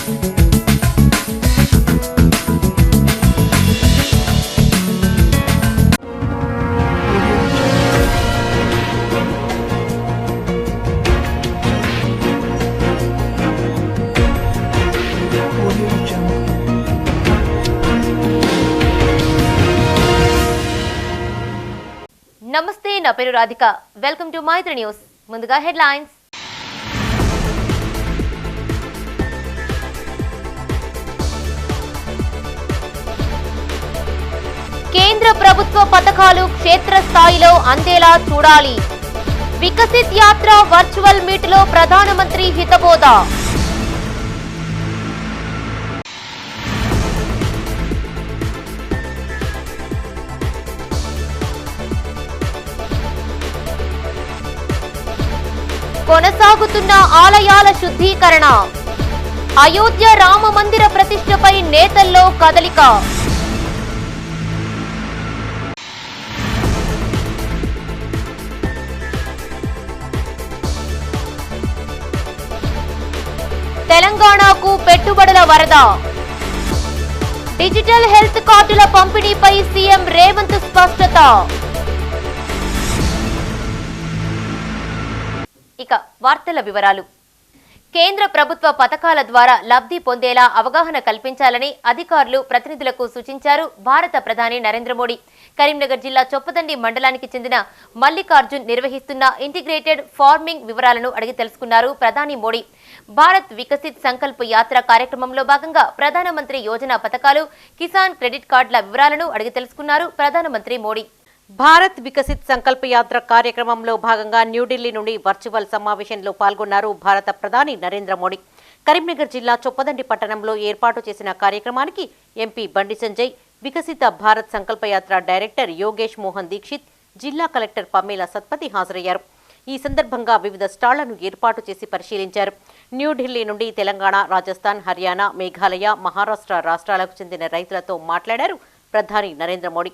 నమస్తే, నా పేరు Radhika. Welcome to Maitri news. ముందుగా హెడ్లైన్స్. కేంద్ర ప్రభుత్వ పథకాలు క్షేత్రస్థాయిలో అందేలా చూడాలి. వికసిత్ యాత్ర వర్చువల్ మీట్లో ప్రధానమంత్రి హితబోధ. కొనసాగుతున్న ఆలయాల శుద్ధీకరణ. అయోధ్య రామ మందిర ప్రతిష్టపై నేతల్లో కదలిక. తెలంగాణకు పెట్టుబడుల వరద. డిజిటల్ హెల్త్ కార్డుల పంపిణీపై సీఎం రేవంత్ స్పష్టత. ఇక వార్తల వివరాలు. కేంద్ర ప్రభుత్వ పథకాల ద్వారా లబ్ధి పొందేలా అవగాహన కల్పించాలని అధికారులు ప్రతినిధులకు సూచించారు భారత ప్రధాని నరేంద్ర మోడీ. కరీంనగర్ జిల్లా చొప్పదండి మండలానికి చెందిన మల్లికార్జున్ నిర్వహిస్తున్న ఇంటిగ్రేటెడ్ ఫార్మింగ్ వివరాలను అడిగి తెలుసుకున్నారు ప్రధాని మోడీ. భారత్ వికసిత్ సంకల్ప్ యాత్ర కార్యక్రమంలో భాగంగా ప్రధానమంత్రి యోజన పథకాలు, కిసాన్ క్రెడిట్ కార్డుల వివరాలను అడిగి తెలుసుకున్నారు ప్రధానమంత్రి మోడీ. భారత్ వికసిత్ సంకల్ప యాత్ర కార్యక్రమంలో భాగంగా న్యూఢిల్లీ నుండి వర్చువల్ సమావేశంలో పాల్గొన్నారు భారత ప్రధాని నరేంద్ర మోడీ. కరీంనగర్ జిల్లా చొప్పదండి పట్టణంలో ఏర్పాటు చేసిన కార్యక్రమానికి ఎంపీ బండి సంజయ్, వికసిత భారత్ సంకల్ప యాత్ర డైరెక్టర్ యోగేష్ మోహన్ దీక్షిత్, జిల్లా కలెక్టర్ పమ్మేల సత్పతి హాజరయ్యారు. ఈ సందర్భంగా వివిధ స్టాళ్లను ఏర్పాటు చేసి పరిశీలించారు. న్యూఢిల్లీ నుండి తెలంగాణ, రాజస్థాన్, హర్యానా, మేఘాలయ, మహారాష్ట్ర రాష్ట్రాలకు చెందిన రైతులతో మాట్లాడారు ప్రధాని నరేంద్ర మోడీ.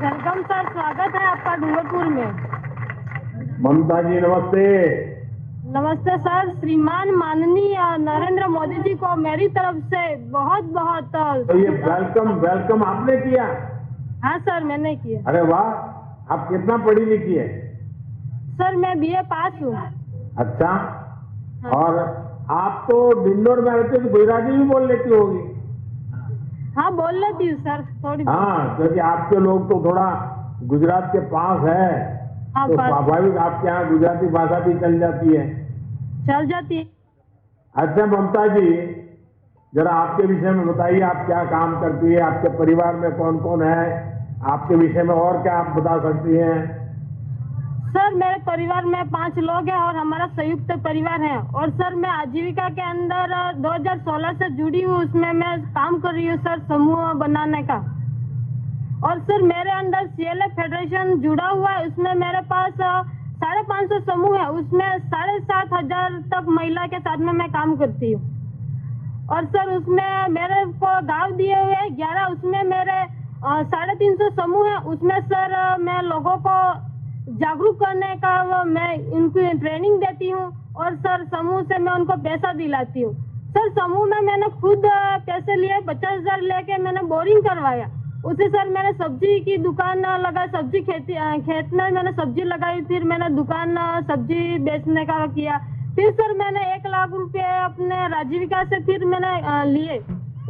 वेलकम सर, स्वागत है आपका डूंगरपुर में। ममता जी नमस्ते। नमस्ते सर। श्रीमान माननीय नरेंद्र मोदी जी को मेरी तरफ से बहुत बहुत तो ये वेलकम आपने किया? हाँ सर, मैंने किया। अरे वाह, आप कितना पढ़ी लिखी है? सर मैं बीए पास हूँ। अच्छा। हाँ। और आप तो डिंडोर में रहते तो गुजराती भी बोल लेती होगी? हाँ बोल लेती हूँ सर, थोड़ी। हाँ, क्योंकि आपके लोग तो थोड़ा गुजरात के पास है। हाँ, तो स्वाभाविक आपके यहाँ गुजराती भाषा भी चल जाती है। चल जाती है। अच्छा ममता जी, जरा आपके विषय में बताइए, आप क्या काम करती है, आपके परिवार में कौन कौन है, आपके विषय में और क्या आप बता सकती हैं? सर मेरे परिवार में 5 लोग हैं और हमारा संयुक्त परिवार है। और सर मैं आजीविका के अंदर 2016 से जुड़ी हूँ, उसमें मैं काम कर रही हूँ सर, समूह बनाने का। और सर मेरे अंदर CLF फेडरेशन जुड़ा हुआ है, उसमें मेरे पास 550 समूह है, उसमें 7,500 तक महिला के साथ में मैं काम करती हूँ। और सर उसमें मेरे को गाँव दिए हुए 11, उसमें मेरे 350 समूह है। उसमें सर मैं लोगों को जागरूक करने का मैं उनको ट्रेनिंग देती हूँ। और सर समूह से मैं उनको पैसा दिलाती हूँ। सर समूह में मैंने खुद पैसे लिए, 50,000 लेके मैंने बोरिंग करवाया। उसे सर मैंने सब्जी की दुकान लगाई, सब्जी खेत में मैंने सब्जी लगाई, फिर मैंने दुकान सब्जी बेचने का किया। फिर सर मैंने 1 लाख रुपए अपने राजीविका से फिर मैंने लिए।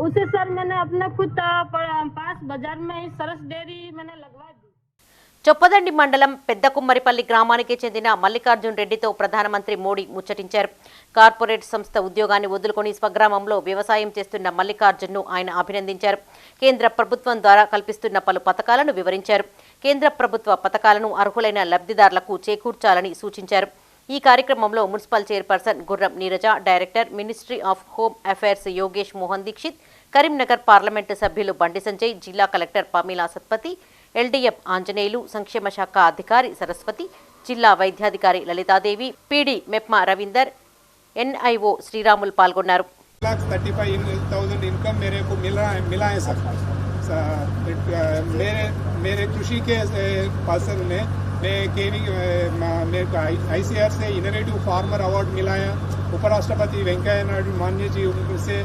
उसे सर मैंने अपने खुद पास बाजार में सरस डेयरी मैंने लगवा दी। చొప్పదండి మండలం పెద్ద కుమ్మరిపల్లి గ్రామానికి చెందిన మల్లికార్జున్ రెడ్డితో ప్రధానమంత్రి మోడీ ముచ్చటించారు. కార్పొరేట్ సంస్థ ఉద్యోగాన్ని వదులుకొని స్వగ్రామంలో వ్యవసాయం చేస్తున్న మల్లికార్జున్ను ఆయన అభినందించారు. కేంద్ర ప్రభుత్వం ద్వారా కల్పిస్తున్న పలు పథకాలను వివరించారు. కేంద్ర ప్రభుత్వ పథకాలను అర్హులైన లబ్ధిదారులకు చేకూర్చాలని సూచించారు. ఈ కార్యక్రమంలో municipal chairperson Gurram Neeraja, director ministry of home affairs Yogesh Mohan Dikshit, Karimnagar parliament సభ్యులు బండి సంజయ్, జిల్లా collector Pamela Satpathy, LDF Anjaneyulu, సంక్షేమ శాఖ అధికారి సరస్వతి, జిల్లా వైద్యాధికారి లలితాదేవి, పీడీ మెప్మా రవీందర్, NIO శ్రీరాములు పాల్గొన్నారు. 35,000 इनकम मेरे को मिला है सर. मेरे कृषि के पर्सन ने मेरे को ICAR से इनोवेटिव फार्मर अवार्ड मिला है. उपराष्ट्रपति वेंकैया नायडू माननीय जी उनसे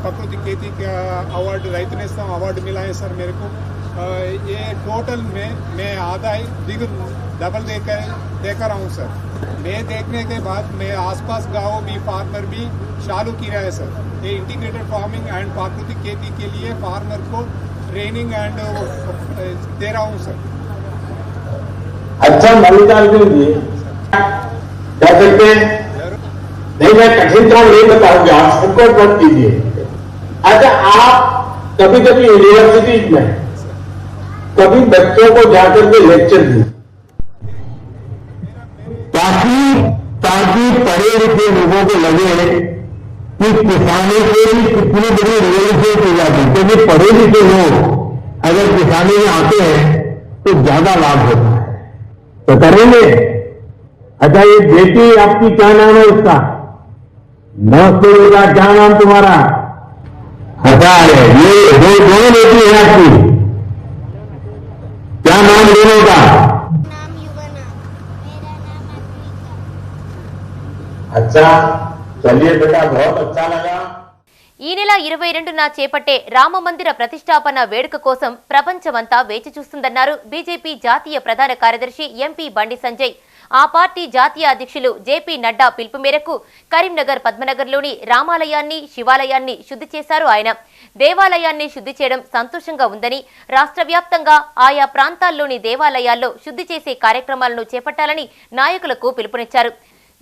प्राकृतिक खेती का अवार्ड రైతు నేస్తం अवार्ड मिला है सर मेरे को. ये टोटल में मैं आदाय डबल देकर रहा हूँ सर. मैं देखने के बाद मैं आसपास गाँव भी फार्मर भी चालू किया है सर. ये इंटीग्रेटेड फार्मिंग एंड प्राकृतिक खेती के लिए फार्मर को ट्रेनिंग एंड दे रहा हूँ सर. अच्छा मल्लिकार्जुन जी क्या कहते हैं? नहीं, मैं कठिन काम नहीं बताऊंगा, आप सबको मत कीजिए. अच्छा, आप कभी कभी यूनिवर्सिटीज में कभी बच्चों को जाकर के लेक्चर दिए ताकि पढ़े लिखे लोगों को लगे कि किसानी से भी कितनी बड़ी रिवॉल्यूशन की जाती है. क्योंकि पढ़े लिखे लोग अगर किसानी में आते हैं तो ज्यादा लाभ होता है. तो करेंगे. अच्छा, ये बेटी आपकी क्या नाम है उसका? नमस्ते बेटा, क्या नाम तुम्हारा? अच्छा, ये दोनों बेटी है आपकी, क्या नाम दोनों का? नाम युवना, मेरा नाम अद्विका. अच्छा, चलिए बेटा, बहुत अच्छा लगा. ఈ నెల 22న చేపట్టే రామమందిర ప్రతిష్టాపన వేడుక కోసం ప్రపంచమంతా వేచి చూస్తుందన్నారు బీజేపీ జాతీయ ప్రధాన కార్యదర్శి ఎంపీ బండి సంజయ్. ఆ పార్టీ జాతీయ అధ్యక్షులు జేపీ నడ్డా పిలుపు మేరకు కరీంనగర్ పద్మనగర్లోని రామాలయాన్ని, శివాలయాన్ని శుద్ధి చేశారు ఆయన. దేవాలయాన్ని శుద్ధి చేయడం సంతోషంగా ఉందని, రాష్ట్ర వ్యాప్తంగా ఆయా ప్రాంతాల్లోని దేవాలయాల్లో శుద్ధి చేసే కార్యక్రమాలను చేపట్టాలని నాయకులకు పిలుపునిచ్చారు.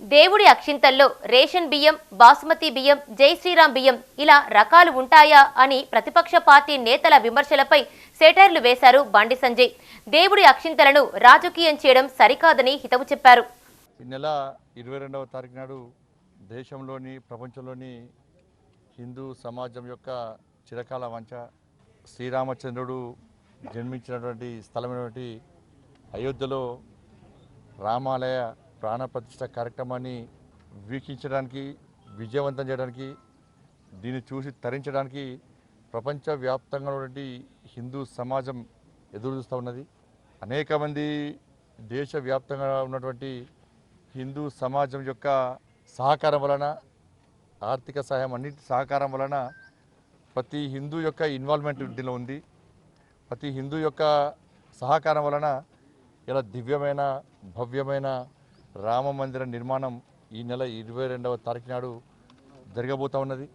దేవుడి అక్షింతల్లో రేషన్ బియ్యం, బాసుమతి బియ్యం, జై శ్రీరామ్ బియ్యం ఇలా రకాలు ఉంటాయా అని ప్రతిపక్ష పార్టీ నేతల విమర్శలపై సెటైర్లు వేశారు బండి సంజయ్. దేవుడి అక్షింతలను రాజకీయం చేయడం సరికాదని హితవు చెప్పారు. ఈ నెల 22వ తారీఖు నాడు దేశంలోని ప్రపంచంలోని హిందూ సమాజం యొక్క చిరకాల వంచ శ్రీరామచంద్రుడు జన్మించినటువంటి స్థలమైనటువంటి అయోధ్యలో రామాలయ ప్రాణ ప్రతిష్ఠ కార్యక్రమాన్ని వీక్షించడానికి, విజయవంతం చేయడానికి, దీన్ని చూసి తరించడానికి ప్రపంచవ్యాప్తంగా ఉన్నటువంటి హిందూ సమాజం ఎదురు చూస్తూ ఉన్నది. అనేక మంది దేశవ్యాప్తంగా ఉన్నటువంటి హిందూ సమాజం యొక్క సహకారం వలన, ఆర్థిక సహాయం అన్నిటి సహకారం వలన ప్రతి హిందూ యొక్క ఇన్వాల్వ్మెంట్ దీనిలో ఉంది. ప్రతి హిందూ యొక్క సహకారం వలన ఇలా దివ్యమైన, భవ్యమైన రామ మందిర నిర్మాణం ఈ నెల 22వ తారీఖు నాడు జరగబోతూ ఉన్నది.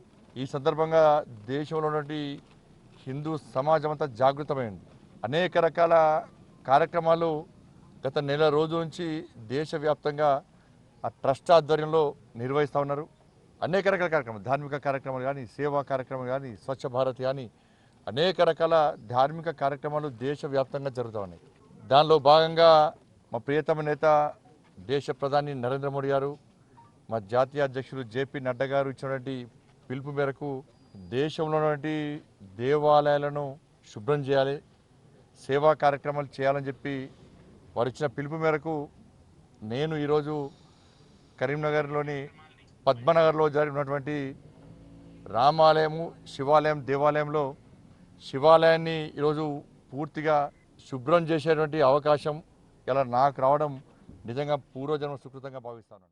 ఈ సందర్భంగా దేశంలో ఉన్నటువంటి హిందూ సమాజం అంతా జాగృతమైంది. అనేక రకాల కార్యక్రమాలు గత నెల రోజుల నుంచి దేశవ్యాప్తంగా ఆ ట్రస్ట్ ఆధ్వర్యంలో నిర్వహిస్తూ ఉన్నారు. అనేక రకాల కార్యక్రమాలు, ధార్మిక కార్యక్రమాలు కానీ, సేవా కార్యక్రమాలు కానీ, స్వచ్ఛ భారత్ కానీ, అనేక రకాల ధార్మిక కార్యక్రమాలు దేశవ్యాప్తంగా జరుగుతూ ఉన్నాయి. దానిలో భాగంగా మా ప్రియతమ నేత దేశ ప్రధాని నరేంద్ర మోడీ గారు, మా జాతీయ అధ్యక్షులు జేపీ నడ్డా గారు ఇచ్చినటువంటి పిలుపు మేరకు దేశంలో ఉన్నటువంటి దేవాలయాలను శుభ్రం చేయాలి, సేవా కార్యక్రమాలు చేయాలని చెప్పి వారు ఇచ్చిన పిలుపు మేరకు నేను ఈరోజు కరీంనగర్లోని పద్మనగర్లో జరిగినటువంటి రామాలయము, శివాలయం, దేవాలయంలో శివాలయాన్ని ఈరోజు పూర్తిగా శుభ్రం చేసేటువంటి అవకాశం ఇలా నాకు రావడం నిజంగా పూర్వజన్మ సుకృతంగా భావిస్తాను.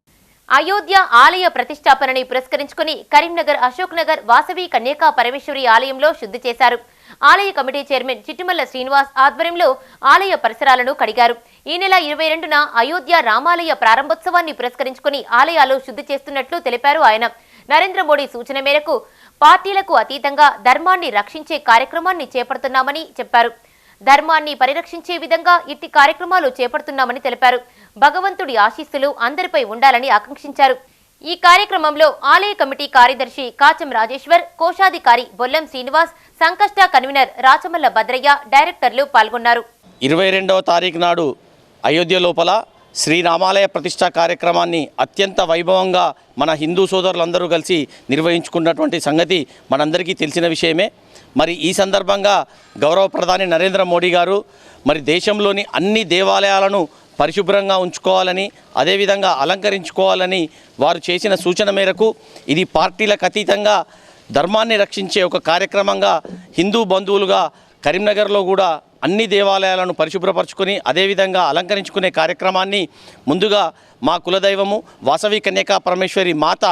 అయోధ్య ఆలయ ప్రతిష్టాపనని పురస్కరించుకుని కరీంనగర్ అశోక్ నగర్ వాసవి కన్యకా పరమేశ్వరి ఆలయంలో శుద్ధి చేశారు. ఆలయ కమిటీ చైర్మన్ చిట్టిమల్ల శ్రీనివాస్ ఆధ్వర్యంలో ఆలయ పరిసరాలను కడిగారు. ఈ నెల 22న అయోధ్య రామాలయ ప్రారంభోత్సవాన్ని పురస్కరించుకుని ఆలయాలు శుద్ధి చేస్తున్నట్లు తెలిపారు ఆయన. నరేంద్ర మోడీ సూచన మేరకు పార్టీలకు అతీతంగా ధర్మాన్ని రక్షించే కార్యక్రమాన్ని చేపడుతున్నామని చెప్పారు. ధర్మాన్ని పరిరక్షించే విధంగా ఇట్టి కార్యక్రమాలు చేపడుతున్నామని తెలిపారు. భగవంతుడి ఆశీస్సులు అందరిపై ఉండాలని ఆకాంక్షించారు. ఈ కార్యక్రమంలో ఆలయ కమిటీ కార్యదర్శి కాచం రాజేశ్వర్, కోశాధికారి బొల్లం శ్రీనివాస్, సంకష్ట కన్వీనర్ రాచమల్ల భద్రయ్య, డైరెక్టర్లు పాల్గొన్నారు. 22వ తారీఖు నాడు అయోధ్య లోపల శ్రీరామాలయ ప్రతిష్ఠా కార్యక్రమాన్ని అత్యంత వైభవంగా మన హిందూ సోదరులందరూ కలిసి నిర్వహించుకున్నటువంటి సంగతి మనందరికీ తెలిసిన విషయమే. మరి ఈ సందర్భంగా గౌరవ ప్రధాని నరేంద్ర మోడీ గారు మరి దేశంలోని అన్ని దేవాలయాలను పరిశుభ్రంగా ఉంచుకోవాలని, అదేవిధంగా అలంకరించుకోవాలని వారు చేసిన సూచన మేరకు ఇది పార్టీలకు అతీతంగా ధర్మాన్ని రక్షించే ఒక కార్యక్రమంగా హిందూ బంధువులుగా కరీంనగర్లో కూడా అన్ని దేవాలయాలను పరిశుభ్రపరచుకొని అదేవిధంగా అలంకరించుకునే కార్యక్రమాన్ని ముందుగా మా కులదైవము వాసవి కన్యకా పరమేశ్వరి మాత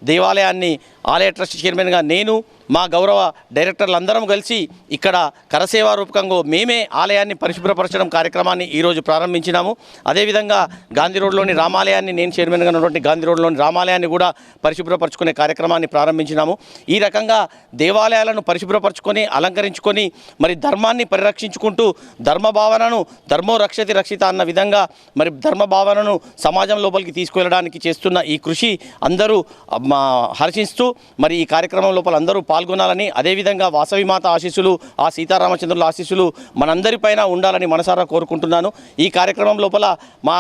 దేవాలయాన్ని ఆలయ ట్రస్ట్ చైర్మన్గా నేను మా గౌరవ డైరెక్టర్లందరం కలిసి ఇక్కడ కరసేవా రూపకంగా మేమే ఆలయాన్ని పరిశుభ్రపరచడం కార్యక్రమాన్ని ఈరోజు ప్రారంభించినాము. అదేవిధంగా గాంధీ రోడ్లోని రామాలయాన్ని నేను చైర్మన్గా ఉన్నటువంటి గాంధీ రోడ్లోని రామాలయాన్ని కూడా పరిశుభ్రపరచుకునే కార్యక్రమాన్ని ప్రారంభించినాము. ఈ రకంగా దేవాలయాలను పరిశుభ్రపరచుకొని అలంకరించుకొని మరి ధర్మాన్ని పరిరక్షించుకుంటూ ధర్మభావనను ధర్మో రక్షతి రక్షిత అన్న విధంగా మరి ధర్మభావనను సమాజం లోపలికి తీసుకువెళ్ళడానికి చేస్తున్న ఈ కృషి అందరూ హర్షిస్తూ మరి ఈ కార్యక్రమం లోపల అందరూ పాల్గొనాలని, అదేవిధంగా వాసవి మాత ఆశీస్సులు ఆ సీతారామచంద్రుల ఆశీస్సులు మనందరిపైన ఉండాలని మనసారా కోరుకుంటున్నాను. ఈ కార్యక్రమం లోపల మా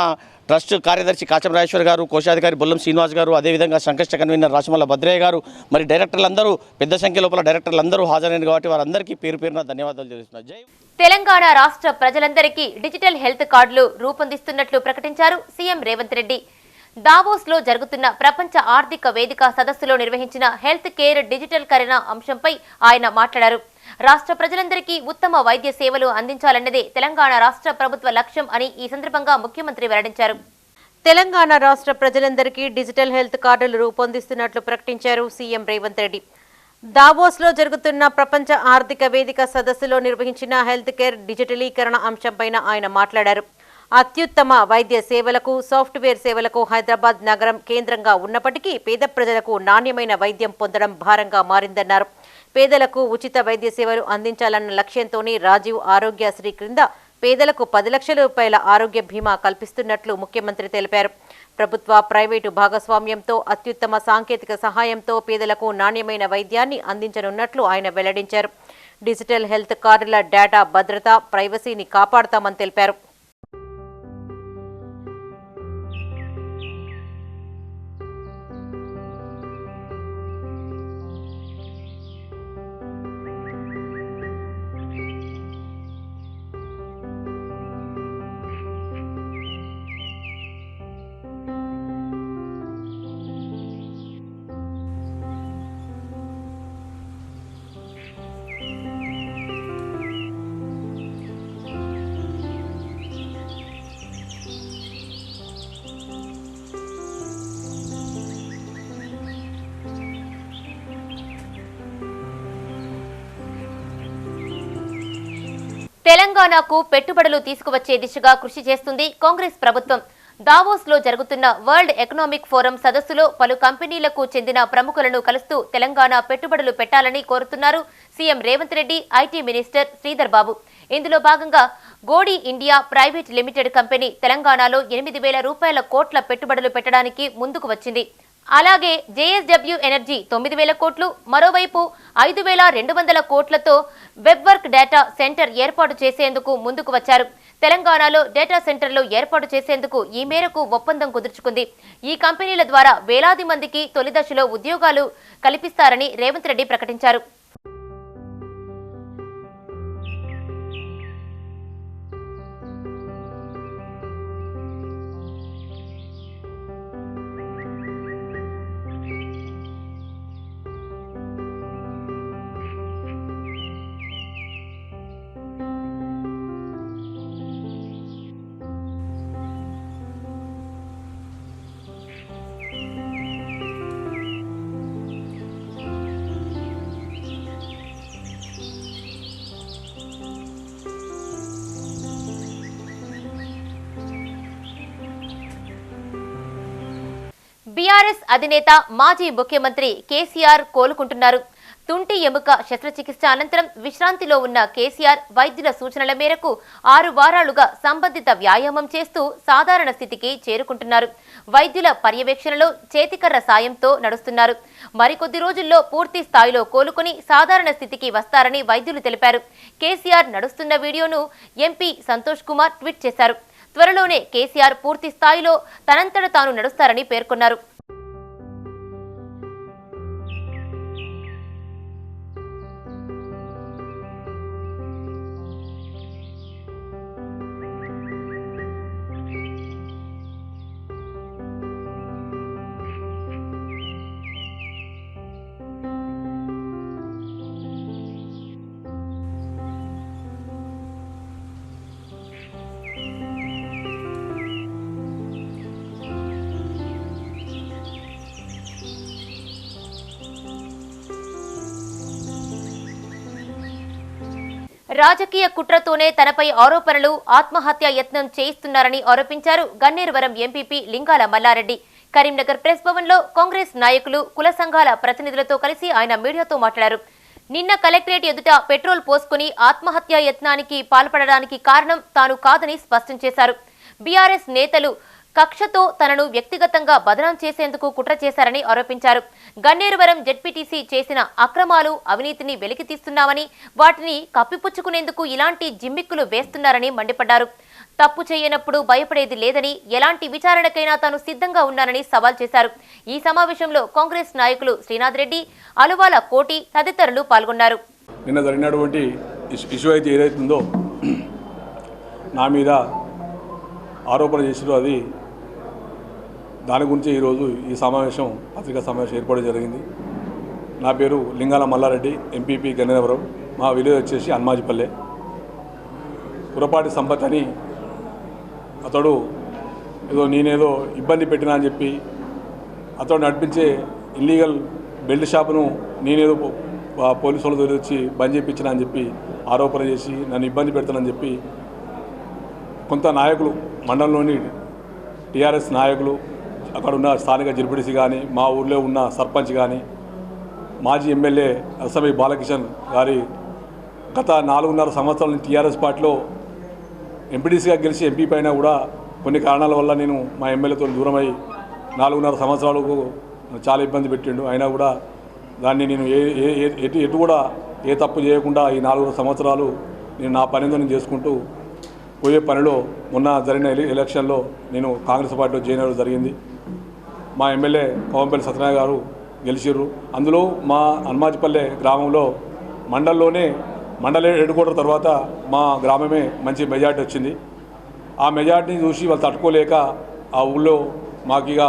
ట్రస్ట్ కార్యదర్శి కాచం రాజేశ్వర్ గారు, కోశాధికారి బొల్లం శ్రీనివాస్ గారు, అదేవిధంగా సంకష్ట కన్వీనర్ రాచమల్ల భద్రయ్య గారు, మరి డైరెక్టర్లందరూ పెద్ద సంఖ్య లోపల డైరెక్టర్లందరూ హాజరైన కాబట్టి వారందరికీ పేరు పేరున ధన్యవాదాలు తెలుస్తున్నారు. జై తెలంగాణ రాష్ట్ర ప్రజలందరికీ డిజిటల్ హెల్త్ కార్డులు రూపొందిస్తున్నట్లు ప్రకటించారు సీఎం రేవంత్ రెడ్డి. దావోస్లో జరుగుతున్న ప్రపంచ ఆర్థిక వేదిక సదస్సులో నిర్వహించిన హెల్త్ కేర్ డిజిటల్కరణ అంశంపై ఆయన మాట్లాడారు. రాష్ట్ర ప్రజలందరికీ ఉత్తమ వైద్య సేవలు అందించాలన్నదే తెలంగాణ రాష్ట్ర ప్రభుత్వ లక్ష్యం అని ఈ సందర్భంగా ముఖ్యమంత్రి వెల్లడించారు. తెలంగాణ రాష్ట్ర ప్రజలందరికీ డిజిటల్ హెల్త్ కార్డులు రూపొందిస్తున్నట్లు ప్రకటించారు సీఎం రేవంత్ రెడ్డి. దావోస్లో జరుగుతున్న ప్రపంచ ఆర్థిక వేదిక సదస్సులో నిర్వహించిన హెల్త్ కేర్ డిజిటలీకరణ అంశంపైన ఆయన మాట్లాడారు. అత్యుత్తమ వైద్య సేవలకు, సాఫ్ట్వేర్ సేవలకు హైదరాబాద్ నగరం కేంద్రంగా ఉన్నప్పటికీ పేద ప్రజలకు నాణ్యమైన వైద్యం పొందడం భారంగా మారిందన్నారు. పేదలకు ఉచిత వైద్య సేవలు అందించాలన్న లక్ష్యంతోనే రాజీవ్ ఆరోగ్యశ్రీ క్రింద పేదలకు 10 లక్షల రూపాయల ఆరోగ్య బీమా కల్పిస్తున్నట్లు ముఖ్యమంత్రి తెలిపారు. ప్రభుత్వ, ప్రైవేటు భాగస్వామ్యంతో అత్యుత్తమ సాంకేతిక సహాయంతో పేదలకు నాణ్యమైన వైద్యాన్ని అందించనున్నట్లు ఆయన వెల్లడించారు. డిజిటల్ హెల్త్ కార్డుల డేటా భద్రత, ప్రైవసీని కాపాడతామని తెలిపారు. తెలంగాణకు పెట్టుబడులు తీసుకువచ్చే దిశగా కృషి చేస్తుంది కాంగ్రెస్ ప్రభుత్వం. దావోస్లో జరుగుతున్న వరల్డ్ ఎకనామిక్ ఫోరం సదస్సులో పలు కంపెనీలకు చెందిన ప్రముఖులను కలుస్తూ తెలంగాణ పెట్టుబడులు పెట్టాలని కోరుతున్నారు CM Revanth Reddy, IT minister Sridhar Babu. ఇందులో భాగంగా Godi India private limited company తెలంగాణలో 8,000 కోట్ల పెట్టుబడులు పెట్టడానికి ముందుకు వచ్చింది. అలాగే జేఎస్డబ్ల్యూ ఎనర్జీ 9,000 కోట్లు, మరోవైపు 5,200 కోట్లతో వెబ్వర్క్ డేటా సెంటర్ ఏర్పాటు చేసేందుకు ముందుకు వచ్చారు. తెలంగాణలో డేటా సెంటర్లు ఏర్పాటు చేసేందుకు ఈ మేరకు ఒప్పందం కుదుర్చుకుంది. ఈ కంపెనీల ద్వారా వేలాది మందికి తొలి దశలో ఉద్యోగాలు కల్పిస్తారని రేవంత్ రెడ్డి ప్రకటించారు. బీఆర్ఎస్ అధినేత మాజీ ముఖ్యమంత్రి కేసీఆర్ కోలుకుంటున్నారు. తుంటి ఎముక శస్త్రచికిత్స అనంతరం విశ్రాంతిలో ఉన్న కేసీఆర్ వైద్యుల సూచనల మేరకు 6 వారాలుగా సంబంధిత వ్యాయామం చేస్తూ సాధారణ స్థితికి చేరుకుంటున్నారు. వైద్యుల పర్యవేక్షణలో చేతికర్ర సాయంతో నడుస్తున్నారు. మరికొద్ది రోజుల్లో పూర్తి స్థాయిలో కోలుకుని సాధారణ స్థితికి వస్తారని వైద్యులు తెలిపారు. కేసీఆర్ నడుస్తున్న వీడియోను ఎంపీ సంతోష్ కుమార్ ట్వీట్ చేశారు. త్వరలోనే కేసీఆర్ పూర్తి స్థాయిలో తనంతట తాను నడుస్తారని పేర్కొన్నారు. రాజకీయ కుట్రతోనే తనపై ఆరోపణలు ఆత్మహత్య యత్నం చేయిస్తున్నారని ఆరోపించారు గన్నేరువరం ఎంపీపీ లింగాల మల్లారెడ్డి. కరీంనగర్ ప్రెస్ భవన్ లో కాంగ్రెస్ నాయకులు, కుల సంఘాల ప్రతినిధులతో కలిసి ఆయన మీడియాతో మాట్లాడారు. నిన్న కలెక్టరేట్ ఎదుట పెట్రోల్ పోసుకుని ఆత్మహత్య యత్నానికి పాల్పడడానికి కారణం తాను కాదని స్పష్టం చేశారు. బీఆర్ఎస్ నేతలు కక్షతో తనను వ్యక్తిగతంగా బదనాం చేసేందుకు కుట్ర చేశారని ఆరోపించారు. గన్నేరువరం జెడ్పీటీసీ చేసిన అక్రమాలు, అవినీతిని వెలికి తీస్తున్నామని, వాటిని కప్పిపుచ్చుకునేందుకు ఇలాంటి జిమ్మిక్కులు వేస్తున్నారని మండిపడ్డారు. తప్పు చేయనప్పుడు భయపడేది లేదని, ఎలాంటి విచారణకైనా తాను సిద్ధంగా ఉన్నానని సవాల్ చేశారు. ఈ సమావేశంలో కాంగ్రెస్ నాయకులు శ్రీనాథ్ రెడ్డి, అలువాల కోటి తదితరులు పాల్గొన్నారు. నిన్న జరిగినటువంటి ఇష్యూ అయితే ఏదైతుందో నా మీద ఆరోపణ చేసిరో అది దాని గురించి ఈరోజు ఈ సమావేశం, పత్రికా సమావేశం ఏర్పాటు జరిగింది. నా పేరు లింగాల మల్లారెడ్డి, ఎంపీపీ గన్నేరువరం. మా విలేజ్ వచ్చేసి హన్మాజిపల్లె. పురపాటి సంపత్ అని అతడు నేనేదో ఇబ్బంది పెట్టినా అని చెప్పి అతడు నడిపించే ఇల్లీగల్ బెల్ట్ షాపును నేనేదో పోలీసు వాళ్ళతో వచ్చి బంద్ చేయించినా అని చెప్పి ఆరోపణ చేసి నన్ను ఇబ్బంది పెడతానని చెప్పి కొంత నాయకులు, మండలంలోని టీఆర్ఎస్ నాయకులు, అక్కడ ఉన్న స్థానిక జడ్పీటీసీ కానీ, మా ఊర్లో ఉన్న సర్పంచ్ కానీ, మాజీ ఎమ్మెల్యే అసమీ బాలకిషన్ గారి గత 4.5 సంవత్సరాల నుంచి టీఆర్ఎస్ పార్టీలో ఎంపీటీసీగా గెలిచి ఎంపీ పైన కూడా కొన్ని కారణాల వల్ల నేను మా ఎమ్మెల్యేతో దూరమై 4.5 సంవత్సరాలకు చాలా ఇబ్బంది పెట్టిండు. అయినా కూడా దాన్ని నేను ఎటు కూడా ఏ తప్పు చేయకుండా ఈ 4 సంవత్సరాలు నేను నా పనితో నేను చేసుకుంటూ పోయే పనిలో మొన్న జరిగిన ఎలక్షన్లో నేను కాంగ్రెస్ పార్టీలో జాయిన్ అవ్వడం జరిగింది. మా ఎమ్మెల్యే కోవంపల్లి సత్యనారాయణ గారు గెలిచిర్రు. అందులో మా హన్మాజిపల్లె గ్రామంలో మండల హెడ్ క్వార్టర్ తర్వాత మా గ్రామమే మంచి మెజార్టీ వచ్చింది. ఆ మెజార్టీని చూసి వాళ్ళు తట్టుకోలేక ఆ ఊళ్ళో మాకు ఇక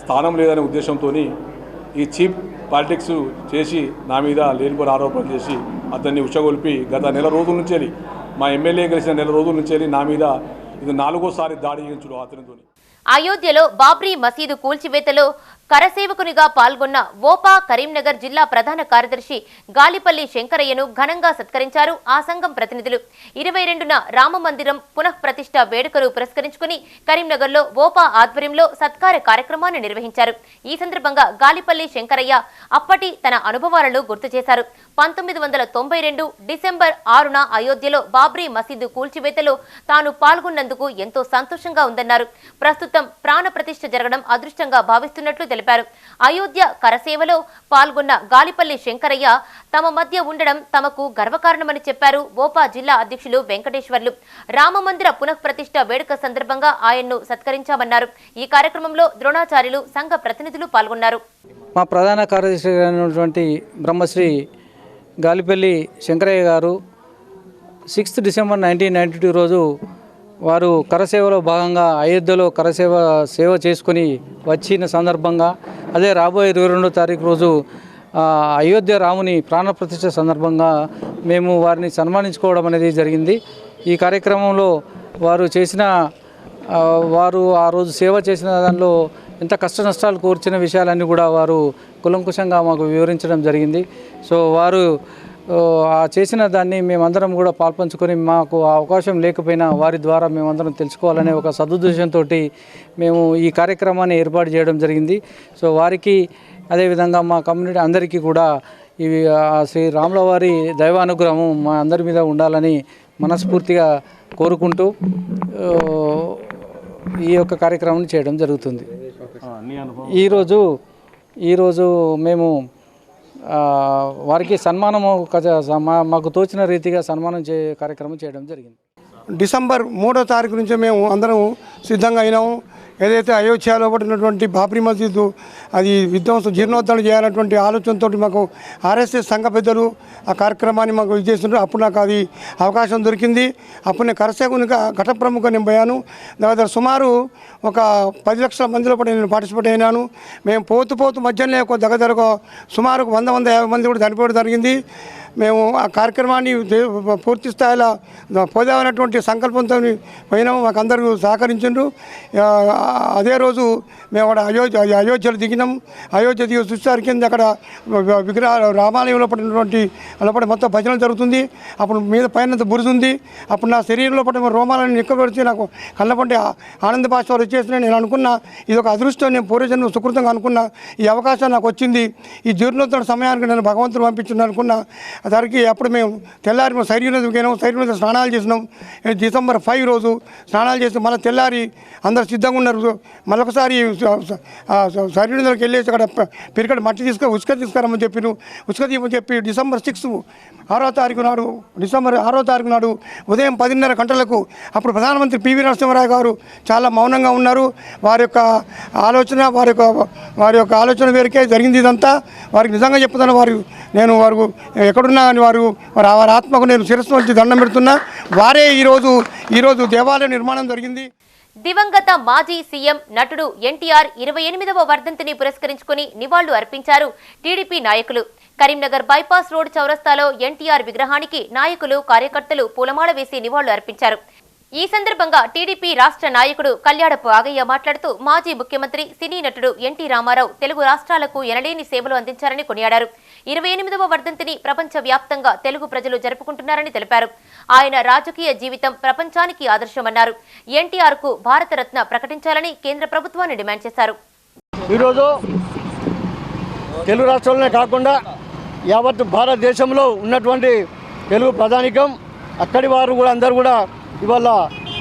స్థానం లేదనే ఉద్దేశంతో ఈ చీప్ పాలిటిక్స్ చేసి నా మీద లేనిపోని ఆరోపణలు చేసి అతన్ని ఉచ్చగొల్పి గత నెల రోజుల నుంచి, మా ఎమ్మెల్యే గెలిచిన నెల రోజుల నుంచి నా మీద ఇది 4వ దాడి చేయించడం అతనితో. అయోధ్యలో బాబ్రీ మసీదు కూల్చివేతలో కరసేవకునిగా పాల్గొన్న ఓపా కరీంనగర్ జిల్లా ప్రధాన కార్యదర్శి గాలిపల్లి శంకరయ్యను ఘనంగా సత్కరించారు ఆ సంఘం ప్రతినిధులు. 22న రామమందిరం పునఃప్రతిష్ఠ వేడుకలు పురస్కరించుకుని కరీంనగర్లో ఓపా ఆధ్వర్యంలో సత్కార కార్యక్రమాన్ని నిర్వహించారు. ఈ సందర్భంగా గాలిపల్లి శంకరయ్య అప్పటి తన అనుభవాలను గుర్తు చేశారు. 1992 డిసెంబర్ 6న అయోధ్యలో బాబ్రీ మసీదు కూల్చివేతలో తాను పాల్గొన్నందుకు ఎంతో సంతోషంగా ఉందన్నారు. ప్రస్తుతం ప్రాణ ప్రతిష్ఠ జరగడం అదృష్టంగా భావిస్తున్నట్లు తెలిపారు. అయోధ్య కరసేవలో పాల్గొన్న గాలిపల్లి శంకరయ్య తమ మధ్య ఉండడం తమకు గర్వకారణమని చెప్పారు. ఓపా జిల్లా అధ్యక్షులు వెంకటేశ్వర్లు రామమందిర పునఃప్రతిష్ఠ వేడుక సందర్భంగా ఆయన్ను సత్కరించామన్నారు. ఈ కార్యక్రమంలో ద్రోణాచార్యులు, సంఘ ప్రతినిధులు పాల్గొన్నారు. మా ప్రధాన కార్యదర్శి అయినటువంటి బ్రహ్మశ్రీ గాలిపల్లి శంకరయ్య గారు 6 డిసెంబర్ 1992 రోజు వారు కరసేవలో భాగంగా అయోధ్యలో సేవ చేసుకుని వచ్చిన సందర్భంగా, అదే రాబోయే 22వ తారీఖు రోజు అయోధ్య రాముని ప్రాణప్రతిష్ఠ సందర్భంగా మేము వారిని సన్మానించుకోవడం అనేది జరిగింది. ఈ కార్యక్రమంలో వారు ఆ రోజు సేవ చేసిన దానిలో ఎంత కష్ట నష్టాలు కోర్చిన విషయాలన్నీ కూడా వారు కులంకుశంగా మాకు వివరించడం జరిగింది. సో వారు చేసిన దాన్ని మేమందరం కూడా పాల్పంచుకొని, మాకు ఆ అవకాశం లేకపోయినా వారి ద్వారా మేమందరం తెలుసుకోవాలనే ఒక సదుద్దేశంతో మేము ఈ కార్యక్రమాన్ని ఏర్పాటు చేయడం జరిగింది. సో వారికి, అదేవిధంగా మా కమ్యూనిటీ అందరికీ కూడా ఇవి శ్రీ రాముల వారి దైవానుగ్రహం మా అందరి మీద ఉండాలని మనస్ఫూర్తిగా కోరుకుంటూ ఈ యొక్క కార్యక్రమాన్ని చేయడం జరుగుతుంది. ఈరోజు మేము వారికి సన్మానము మాకు తోచిన రీతిగా సన్మానం కార్యక్రమం చేయడం జరిగింది. డిసెంబర్ 3వ తారీఖు నుంచి మేము అందరం సిద్ధంగా అయినాము. ఏదైతే అయోధ్యలో పడినటువంటి బాబ్రీ మసీదు అది విధ్వంసం జీర్ణోద్ధరణ చేయాలన్నటువంటి ఆలోచనతో మాకు ఆర్ఎస్ఎస్ సంఘ పెద్దలు ఆ కార్యక్రమాన్ని మాకు చేస్తున్నారు. అప్పుడు నాకు అది అవకాశం దొరికింది. అప్పుడు నేను కరసేవకునిగా ఘట ప్రముఖ నేను పోయాను. దగ్గర సుమారు ఒక 10 లక్షల మందిలో కూడా నేను పార్టిసిపేట్ అయినాను. మేము పోతూ మధ్యలో దగ్గర సుమారు 100-150 మంది కూడా చనిపోవడం జరిగింది. మేము ఆ కార్యక్రమాన్ని పూర్తి స్థాయిలో పోదామన్నటువంటి సంకల్పంతో పోయినాము. మాకు అందరూ సహకరించారు. అదే రోజు మేము అక్కడ అయోధ్యలో దిగినాం. అయోధ్య దిగి చూసేసరికి కింద అక్కడ విగ్రహ రామాలయంలో పడినటువంటి లోపల మొత్తం భజనలు జరుగుతుంది. అప్పుడు మీద పైన బురుజుంది. అప్పుడు నా శరీరంలో పడిన రోమాలను ఎక్కువడిచి నాకు కళ్ళపంటి ఆనంద భాషలు వచ్చేసినాయి. నేను అనుకున్నా ఇది ఒక అదృష్టం, నేను పూర్వజన్మ సుకృతంగా అనుకున్నా. ఈ అవకాశం నాకు వచ్చింది. ఈ జీర్ణోత్తర సమయానికి నేను భగవంతుడు పంపించింది అనుకున్నా. దానికి అప్పుడు మేము తెల్లారి మేము సైరీ నదికి పోయినాం. సైరీ నది స్నానాలు చేసినాం. డిసెంబర్ 5 రోజు స్నానాలు చేసి మళ్ళీ తెల్లారి అందరు సిద్ధంగా ఉన్నారు. మరొకసారి సైరీ నదికి వెళ్ళేసి అక్కడ పిరికడ మట్టి ఉసుక తీసుకురమ్మని చెప్పి ఉసుక తీయమని చెప్పి డిసెంబర్ 6వ తారీఖు నాడు ఉదయం 10:30 గంటలకు అప్పుడు ప్రధానమంత్రి పివి నరసింహారావు గారు చాలా మౌనంగా ఉన్నారు. వారి యొక్క ఆలోచన మేరకే జరిగింది ఇదంతా. వారికి నిజంగా చెప్తున్నాను, వారు ఎక్కడున్నా కానీ వారి ఆత్మకు నేను శిరస్సు వచ్చి దండం పెడుతున్నా. వారే ఈరోజు దేవాలయ నిర్మాణం జరిగింది. దివంగత మాజీ సీఎం నటుడు ఎన్టీఆర్ 28వ వర్ధంతిని పురస్కరించుకుని నివాళులు అర్పించారు టీడీపీ నాయకులు. కరీంనగర్ బైపాస్ రోడ్ చౌరస్తాలో ఎన్టీఆర్ విగ్రహానికి నాయకులు, కార్యకర్తలు పూలమాల వేసి నివాళులు అర్పించారు. ఈ సందర్భంగా టీడీపీ రాష్ట్ర నాయకుడు కళ్యాడపు ఆగయ్య మాట్లాడుతూ మాజీ ముఖ్యమంత్రి, సినీ నటుడు ఎన్టీ రామారావు తెలుగు రాష్ట్రాలకు ఎనలేని సేవలు అందించారని కొనియాడారు. 28వ వర్ధంతిని ప్రపంచ వ్యాప్తంగా తెలుగు ప్రజలు జరుపుకుంటున్నారని తెలిపారు. ఆయన రాజకీయ జీవితం ప్రపంచానికి ఆదర్శమన్నారు. ఎన్టీఆర్ కు భారతరత్న ప్రకటించాలని కేంద్ర ప్రభుత్వాన్ని డిమాండ్ చేశారు. ఈరోజు తెలుగు రాష్ట్రాలనే కాకుండా యావత్ భారతదేశంలో ఉన్నటువంటి తెలుగు ప్రజానికం, అక్కడి వారు కూడా అందరూ కూడా ఇవాళ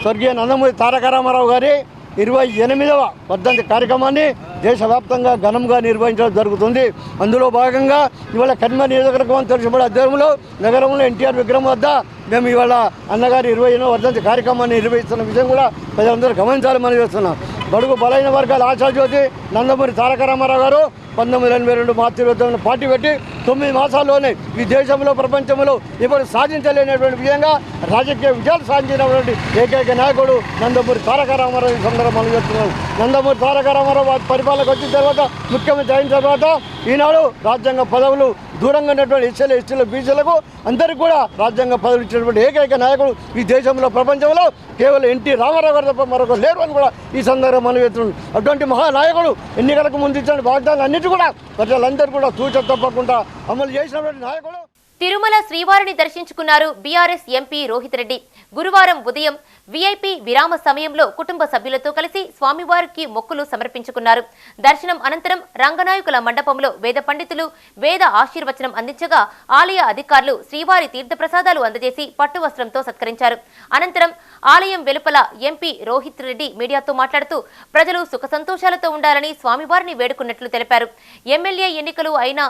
స్వర్గీయ నందమూరి తారక రామారావు గారి 28వ వర్ధంతి కార్యక్రమాన్ని దేశవ్యాప్తంగా ఘనంగా నిర్వహించడం జరుగుతుంది. అందులో భాగంగా ఇవాళ కరీంనగర్ నియోజకవర్గం తెలుసుబడే అధ్వర్యంలో నగరంలో ఎన్టీఆర్ విగ్రహం వద్ద మేము ఇవాళ అన్నగారి 28వ వర్ధంతి కార్యక్రమాన్ని నిర్వహిస్తున్న విషయం కూడా ప్రజలందరూ గమనించాలని మనం చేస్తున్నాం. బడుగు బలైన వర్గాల ఆశాజ్యోతి నందమూరి తారక రామారావు గారు 1982 మార్చి 29న పార్టీ పెట్టి 9 మాసాల్లోనే ఈ దేశంలో, ప్రపంచంలో ఇప్పుడు సాధించలేనటువంటి విధంగా రాజకీయ విజయాలు సాధించినటువంటి ఏకైక నాయకుడు నందమూరి తారక రామారావు. ఈ సందర్భంగా మనం చెప్తున్నాం. నందమూరి తారక రామారావు పరిపాలనకు వచ్చిన తర్వాత, ముఖ్యమంత్రి అయిన తర్వాత ఈనాడు రాజ్యాంగ పదవులు దూరంగా ఉన్నటువంటి ఎస్సీలు, ఎస్టీలు, బీసీలకు అందరికీ కూడా రాజ్యాంగ పదవులు ఇచ్చినటువంటి ఏకైక నాయకుడు ఈ దేశంలో, ప్రపంచంలో కేవలం ఎన్టీ రామారావు గారు తప్ప మరొక లేరు అని కూడా ఈ సందర్భంగా మనం చెప్తున్నాం. అటువంటి మహానాయకుడు ఎన్నికలకు ముందు ఇచ్చిన వాగ్దానాలు అన్నిటి కూడా ప్రజలందరూ కూడా తూచ తప్పకుండా అమలు చేసినటువంటి నాయకుడు. తిరుమల శ్రీవారిని దర్శించుకున్నారు బీఆర్ఎస్ ఎంపీ రోహిత్ రెడ్డి. గురువారం ఉదయం వీఐపీ విరామ సమయంలో కుటుంబ సభ్యులతో కలిసి స్వామివారికి మొక్కులు సమర్పించుకున్నారు. దర్శనం అనంతరం రంగనాయకుల మండపంలో వేద పండితులు వేద ఆశీర్వచనం అందించగా ఆలయ అధికారులు శ్రీవారి తీర్థప్రసాదాలు అందజేసి పట్టు వస్త్రంతో సత్కరించారు. అనంతరం ఆలయం వెలుపల ఎంపీ రోహిత్ రెడ్డి మీడియాతో మాట్లాడుతూ ప్రజలు సుఖ సంతోషాలతో ఉండాలని స్వామివారిని వేడుకున్నట్లు తెలిపారు. ఎమ్మెల్యే ఎన్నికలు అయినా,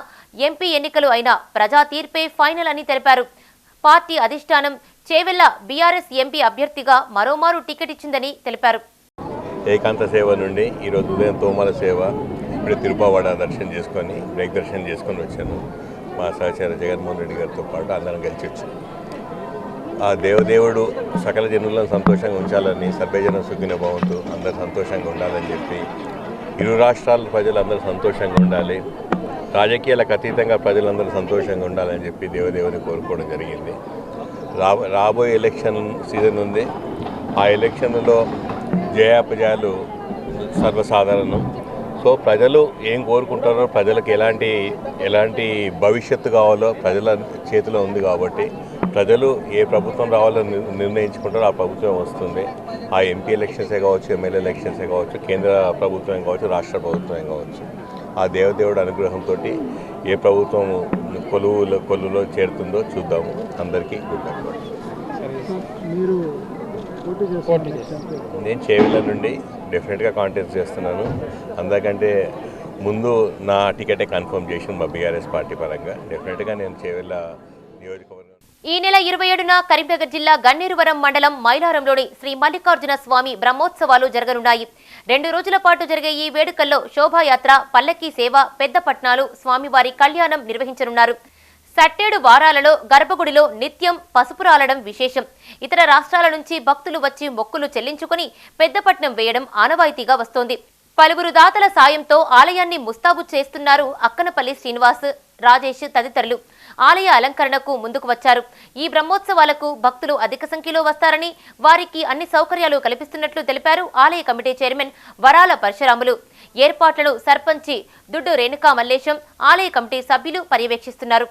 ఎంపీ ఎన్నికలు అయినా ప్రజా తీర్పే ఫైనల్ అని తెలిపారు. పార్టీ అధిష్టానం చేవెళ్ల బీఆర్ఎస్ ఎంపీ అభ్యర్థిగా మరోమారు టికెట్ ఇచ్చిందని తెలిపారు. ఏకాంత సేవ నుండి ఈరోజు ఉదయం తోమాల సేవ, ఇప్పుడే తిరుపవాడ దర్శనం చేసుకొని బ్రేక్ దర్శనం చేసుకొని వచ్చాను. మా సహచర జగన్మోహన్ రెడ్డి గారితో పాటు అందరం కలిసి వచ్చాను. ఆ దేవదేవుడు సకల జనులను సంతోషంగా ఉంచాలని, సర్వేజన సుఖిన భవంతు, అందరు సంతోషంగా ఉండాలని చెప్పి, ఇరు రాష్ట్రాల ప్రజలందరూ సంతోషంగా ఉండాలి, రాజకీయాలకు అతీతంగా ప్రజలందరూ సంతోషంగా ఉండాలని చెప్పి దేవదేవుని కోరుకోవడం జరిగింది. రాబోయే ఎలక్షన్ సీజన్ ఉంది. ఆ ఎలక్షన్లో జయాపజయాలు సర్వసాధారణం. సో ప్రజలు ఏం కోరుకుంటారో, ప్రజలకు ఎలాంటి భవిష్యత్తు కావాలో ప్రజల చేతిలో ఉంది. కాబట్టి ప్రజలు ఏ ప్రభుత్వం రావాలని నిర్ణయించుకుంటారో ఆ ప్రభుత్వం వస్తుంది. ఆ ఎంపీ ఎలక్షన్సే కావచ్చు, ఎమ్మెల్యే ఎలక్షన్సే కావచ్చు, కేంద్ర ప్రభుత్వం కావచ్చు, రాష్ట్ర ప్రభుత్వం కావచ్చు. ఆ దేవదేవుడు అనుగ్రహంతో ఏ ప్రభుత్వం కొలువులో చేరుతుందో చూద్దాము. అందరికీ గుడ్ లక్. నేను చేవెళ్ళ నుండి డెఫినెట్గా కాంటెస్ట్ చేస్తున్నాను. అందరికంటే ముందు నా టికెటే కన్ఫర్మ్ చేసింది మా బీఆర్ఎస్ పార్టీ పరంగా. డెఫినెట్గా నేను చేవెళ్ళ నియోజకవర్గం. ఈ నెల 27న కరీంనగర్ జిల్లా గన్నేరువరం మండలం మైలారంలోని శ్రీ మల్లికార్జున స్వామి బ్రహ్మోత్సవాలు జరగనున్నాయి. 2 రోజుల పాటు జరిగే ఈ వేడుకల్లో శోభాయాత్ర, పల్లకీ సేవ, పెద్ద పట్నాలు, స్వామివారి కళ్యాణం నిర్వహించనున్నారు. 7 వారాలలో గర్భగుడిలో నిత్యం పసుపు రాలడం విశేషం. ఇతర రాష్ట్రాల నుంచి భక్తులు వచ్చి మొక్కులు చెల్లించుకుని పెద్దపట్నం వేయడం ఆనవాయితీగా వస్తోంది. పలువురు దాతల సాయంతో ఆలయాన్ని ముస్తాబు చేస్తున్నారు అక్కనపల్లి శ్రీనివాస్, రాజేష్ తదితరులు ఆలయ అలంకరణకు ముందుకు వచ్చారు. ఈ బ్రహ్మోత్సవాలకు భక్తులు అధిక సంఖ్యలో వస్తారని, వారికి అన్ని సౌకర్యాలు కల్పిస్తున్నట్లు తెలిపారు ఆలయ కమిటీ చైర్మన్ వరాల పరశురాములు. ఏర్పాట్లను సర్పంచి దుడ్డు రేణుకా మల్లేశం, ఆలయ కమిటీ సభ్యులు పర్యవేక్షిస్తున్నారు.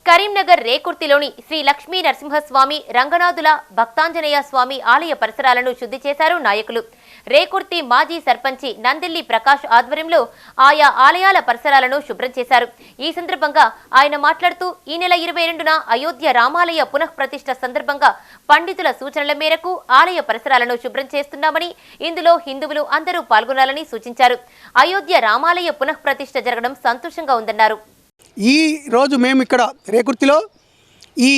కరీంనగర్ రేకుర్తిలోని శ్రీ లక్ష్మీ నరసింహస్వామి, రంగనాథుల, భక్తాంజనేయ స్వామి ఆలయ పరిసరాలను శుద్ధి చేశారు నాయకులు. రేకుర్తి మాజీ సర్పంచి నందిల్లి ప్రకాష్ ఆధ్వర్యంలో ఆయా ఆలయాల పరిసరాలను శుభ్రం చేశారు. ఈ సందర్భంగా ఆయన మాట్లాడుతూ ఈ నెల 22న అయోధ్య రామాలయ పునఃప్రతిష్ఠ సందర్భంగా పండితుల సూచనల మేరకు ఆలయ పరిసరాలను శుభ్రం చేస్తున్నామని, ఇందులో హిందువులు అందరూ పాల్గొనాలని సూచించారు. అయోధ్య రామాలయ పునఃప్రతిష్ఠ జరగడం సంతోషంగా ఉందన్నారు. ఈ రోజు మేము ఇక్కడ రేకుర్తిలో ఈ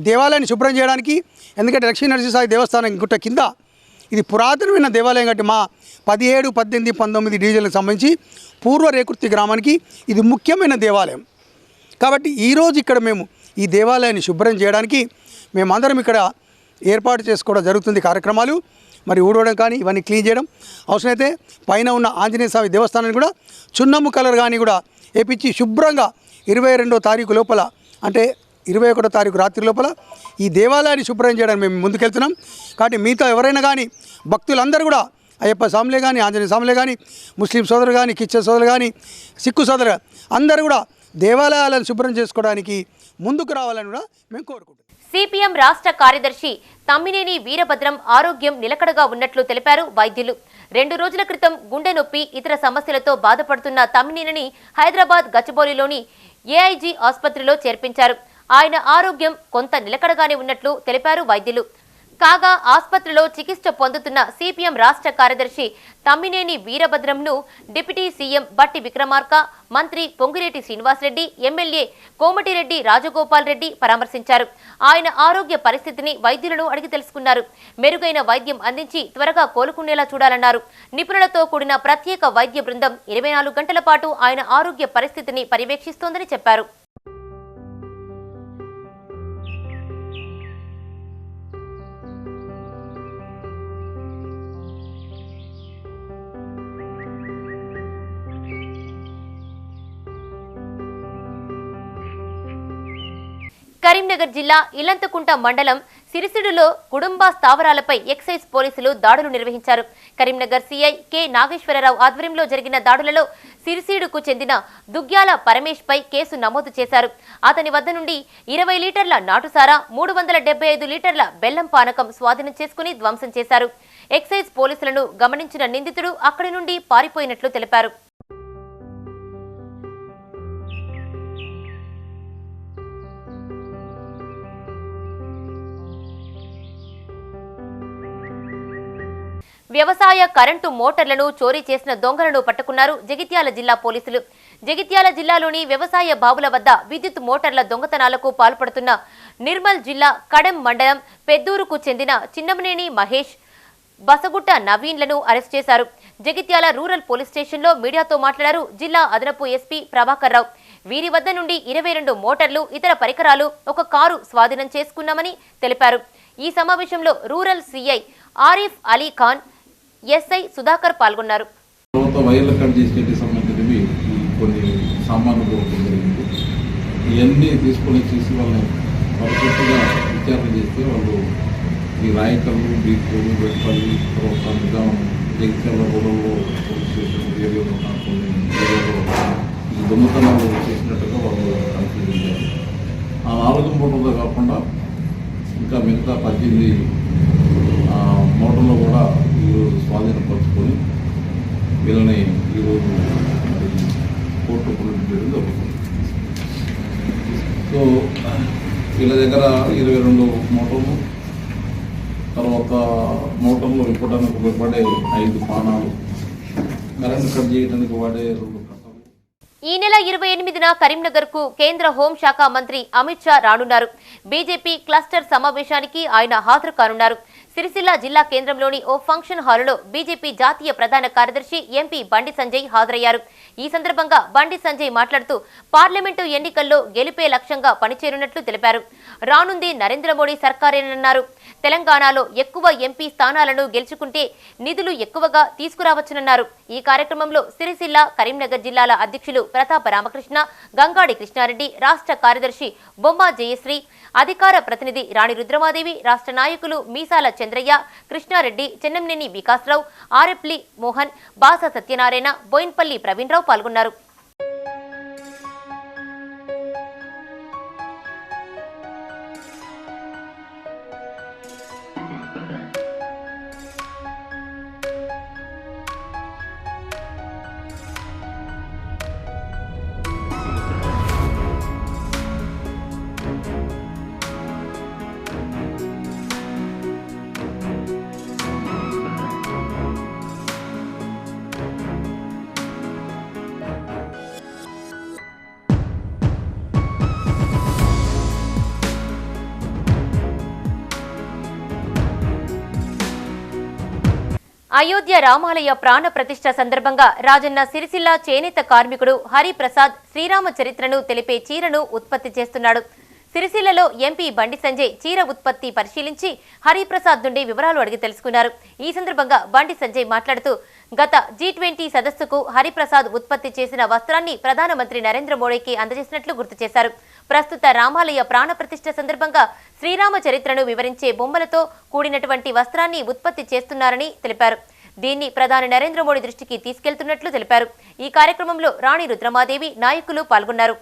దేవాలయాన్ని శుభ్రం చేయడానికి, ఎందుకంటే లక్ష్మీ నరసింహస్వామి దేవస్థానం గుట్ట కింద ఇది పురాతనమైన దేవాలయం కాబట్టి మా 17, 18, 19 డివిజన్లకు సంబంధించి పూర్వ రేకుర్తి గ్రామానికి ఇది ముఖ్యమైన దేవాలయం కాబట్టి ఈరోజు ఇక్కడ మేము ఈ దేవాలయాన్ని శుభ్రం చేయడానికి మేమందరం ఇక్కడ ఏర్పాటు చేసుకోవడం జరుగుతుంది. కార్యక్రమాలు మరి ఊడవడం కానీ ఇవన్నీ క్లీన్ చేయడం, అవసరమైతే పైన ఉన్న ఆంజనేయ స్వామి దేవస్థానాన్ని కూడా చున్నము కలర్ కానీ కూడా వేపించి శుభ్రంగా 22వ తారీఖు లోపల, అంటే 21వ తారీఖు రాత్రి లోపల ఈ దేవాలయాన్ని శుభ్రం చేయడానికి మేము ముందుకెళ్తున్నాం. కాబట్టి మీతో ఎవరైనా కానీ భక్తులందరూ కూడా అయ్యప్ప స్వాములే కానీ, ఆంజనేయ స్వాములే కానీ, ముస్లిం సోదరులు కానీ, క్రిస్టియన్ సోదరులు కానీ, సిక్కు సోదరులు అందరూ కూడా దేవాలయాలను శుభ్రం చేసుకోవడానికి ముందుకు రావాలని కూడా మేము కోరుకుంటున్నాం. సిపిఎం రాష్ట్ర కార్యదర్శి తమ్మినేని వీరభద్రం ఆరోగ్యం నిలకడగా ఉన్నట్లు తెలిపారు వైద్యులు. 2 రోజుల క్రితం గుండె నొప్పి, ఇతర సమస్యలతో బాధపడుతున్న తమ్మినేనిని హైదరాబాద్ గచ్చిబౌలిలోని ఏఐజీ ఆసుపత్రిలో చేర్పించారు. ఆయన ఆరోగ్యం కొంత నిలకడగానే ఉన్నట్లు తెలిపారు వైద్యులు. కాగా ఆసుపత్రిలో చికిత్స పొందుతున్న సిపిఎం రాష్ట్ర కార్యదర్శి తమ్మినేని వీరభద్రంను డిప్యూటీ సీఎం బట్టి విక్రమార్క, మంత్రి పొంగిరెడ్డి శ్రీనివాసరెడ్డి, ఎమ్మెల్యే కోమటిరెడ్డి రాజగోపాల్ రెడ్డి పరామర్శించారు. ఆయన ఆరోగ్య పరిస్థితిని వైద్యులను అడిగి తెలుసుకున్నారు. మెరుగైన వైద్యం అందించి త్వరగా కోలుకునేలా చూడాలన్నారు. నిపుణులతో కూడిన ప్రత్యేక వైద్య బృందం 24 గంటల పాటు ఆయన ఆరోగ్య పరిస్థితిని పర్యవేక్షిస్తోందని చెప్పారు. కరీంనగర్ జిల్లా ఇలంతకుంట మండలం సిరిసిడులో కుటుంబ స్థావరాలపై ఎక్సైజ్ పోలీసులు దాడులు నిర్వహించారు. కరీంనగర్ సీఐ కె నాగేశ్వరరావు ఆధ్వర్యంలో జరిగిన దాడులలో సిరిసిడుకు చెందిన దుగ్గ్యాల పరమేష్ పై కేసు నమోదు చేశారు. అతని వద్ద నుండి 20 లీటర్ల నాటుసారా, 375 లీటర్ల బెల్లం పానకం స్వాధీనం చేసుకుని ధ్వంసం చేశారు. ఎక్సైజ్ పోలీసులను గమనించిన నిందితుడు అక్కడి నుండి పారిపోయినట్లు తెలిపారు. వ్యవసాయ కరెంటు మోటార్లను చోరీ చేసిన దొంగలను పట్టుకున్నారు జగిత్యాల జిల్లా పోలీసులు. జగిత్యాల జిల్లాలోని వ్యవసాయ బావుల వద్ద విద్యుత్ మోటార్ల దొంగతనాలకు పాల్పడుతున్న నిర్మల్ జిల్లా కడెం మండలం పెద్దూరుకు చెందిన చిన్నమనేని మహేష్, బసగుట్ట నవీన్లను అరెస్ట్ చేశారు. జగిత్యాల రూరల్ పోలీస్ స్టేషన్లో మీడియాతో మాట్లాడారు జిల్లా అదనపు ఎస్పీ ప్రభాకర్ రావు. వీరి వద్ద నుండి 22 మోటార్లు, ఇతర పరికరాలు, ఒక కారు స్వాధీనం చేసుకున్నామని తెలిపారు. ఈ సమావేశంలో rural CI Arif Ali Khan, SI Sudhakar పాల్గొన్నారు. వైర్ల కట్ చేసేటి సంబంధించినవి కొన్ని సామాన్లు పోవడం జరిగింది. ఇవన్నీ తీసుకొని చేసి వాళ్ళని పర్ఫెక్ట్గా విచారణ చేస్తే వాళ్ళు ఈ రాయకల్లు, బీకోలు, వెట్పల్లి, తర్వాత నిజాం, జగిత్యాల రూరల్లో పోలీస్ స్టేషన్ ఏరియాలో కొన్ని ఏరియాలో ఈ దొంగతనాలు చేసినట్టుగా వాళ్ళు కన్ఫ్యూజ్. ఆ 4 మోటార్లు కాకుండా ఇంకా మిగతా 18 మోటార్లు కూడా ఈరోజు స్వాధీనపరుచుకొని వీళ్ళని ఈరోజు మరి కోర్టు ప్రొడ్యూస్ జరుగుతుంది. సో వీళ్ళ దగ్గర 22 మోటార్లు, తర్వాత మోటార్లు ఇప్పడానికి ఉపయోగపడే 5 పానాలు, కరెంట్ కట్ చేయడానికి వాడే 2 కట్టలు. ఈ నెల 28న కరీంనగర్కు కేంద్ర హోంశాఖ మంత్రి అమిత్ షా రానున్నారు. బీజేపీ క్లస్టర్ సమావేశానికి ఆయన హాజరు కానున్నారు. సిరిసిల్ల జిల్లా కేంద్రంలోని ఓ ఫంక్షన్ హాలులో బీజేపీ జాతీయ ప్రధాన కార్యదర్శి ఎంపీ బండి సంజయ్ హాజరయ్యారు. ఈ సందర్భంగా బండి సంజయ్ మాట్లాడుతూ పార్లమెంటు ఎన్నికల్లో గెలిపే లక్ష్యంగా పనిచేయనున్నట్లు తెలిపారు. రానుంది నరేంద్ర మోడీ సర్కారేనన్నారు. తెలంగాణలో ఎక్కువ ఎంపీ స్థానాలను గెలుచుకుంటే నిధులు ఎక్కువగా తీసుకురావచ్చునన్నారు. ఈ కార్యక్రమంలో సిరిసిల్ల, కరీంనగర్ జిల్లాల అధ్యక్షులు ప్రతాప రామకృష్ణ, గంగాడి కృష్ణారెడ్డి, రాష్ట్ర కార్యదర్శి బొమ్మ జయశ్రీ, అధికార ప్రతినిధి రాణి రుద్రమాదేవి, రాష్ట్ర నాయకులు మీసాల చంద్రయ్య, కృష్ణారెడ్డి, చెన్నంనేని వికాసరావు, ఆరెప్లి మోహన్, బాస సత్యనారాయణ, బోయిన్పల్లి ప్రవీణరావు పాల్గొన్నారు. అయోధ్య రామాలయ ప్రాణ ప్రతిష్ఠ సందర్భంగా రాజన్న సిరిసిల్ల చేనేత కార్మికుడు హరిప్రసాద్ శ్రీరామ చరిత్రను తెలిపే చీరను ఉత్పత్తి చేస్తున్నాడు. సిరిసిల్లలో ఎంపీ బండి సంజయ్ చీర ఉత్పత్తి పరిశీలించి హరిప్రసాద్ నుండి వివరాలు అడిగి తెలుసుకున్నారు. ఈ సందర్భంగా బండి సంజయ్ మాట్లాడుతూ గత G20 సదస్సుకు హరిప్రసాద్ ఉత్పత్తి చేసిన వస్త్రాన్ని ప్రధానమంత్రి నరేంద్ర మోడీకి అందజేసినట్లు గుర్తు చేశారు. ప్రస్తుత రామాలయ ప్రాణ ప్రతిష్ఠ సందర్భంగా శ్రీరామ చరిత్రను వివరించే బొమ్మలతో కూడినటువంటి వస్త్రాన్ని ఉత్పత్తి చేస్తున్నారని తెలిపారు. దీన్ని ప్రధాని నరేంద్ర మోడీ దృష్టికి తీసుకెళ్తున్నట్లు తెలిపారు. ఈ కార్యక్రమంలో రాణి రుద్రమాదేవి, నాయకులు పాల్గొన్నారు.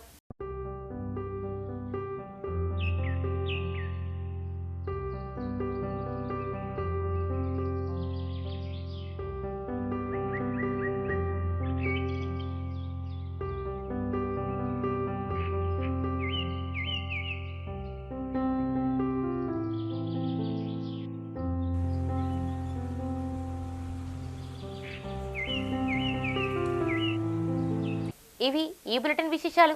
ఇవి ఈ బులెటిన్ విశేషాలు.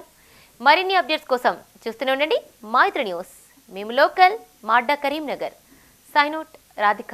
మరిన్ని అప్డేట్స్ కోసం చూస్తూనే ఉండండి మైత్రి న్యూస్. మేము లోకల్, మాడ్డా, కరీంనగర్. Sign out, Radhika.